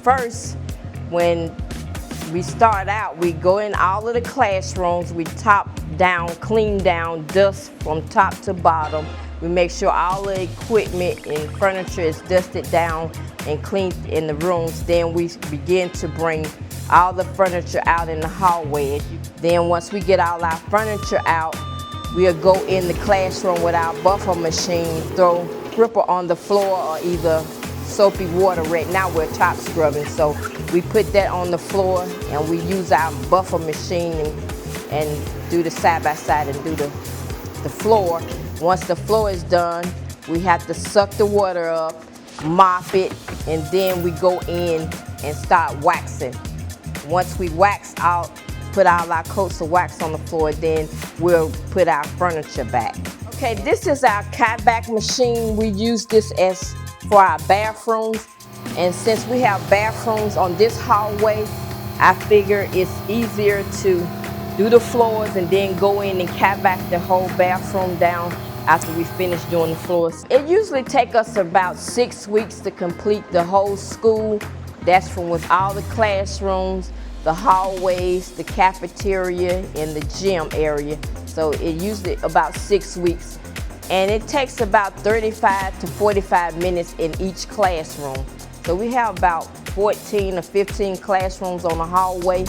first, when we start out, we go in all of the classrooms, we top down, clean down, dust from top to bottom. We make sure all the equipment and furniture is dusted down and cleaned in the rooms. Then we begin to bring all the furniture out in the hallway. Then once we get all our furniture out, we'll go in the classroom with our buffer machine, throw gripper on the floor or either soapy water. Right now we're top scrubbing, so we put that on the floor and we use our buffer machine and do the side by side and do the floor. Once the floor is done, we have to suck the water up, mop it, and then we go in and start waxing. Once we wax out, put all our coats of wax on the floor, then we'll put our furniture back. Okay, this is our cat-back machine. We use this as for our bathrooms, and since we have bathrooms on this hallway, I figure it's easier to do the floors and then go in and cat back the whole bathroom down after we finish doing the floors. It usually takes us about 6 weeks to complete the whole school. That's from with all the classrooms, the hallways, the cafeteria, and the gym area. So it usually about 6 weeks. And it takes about 35 to 45 minutes in each classroom. So we have about 14 or 15 classrooms on the hallway.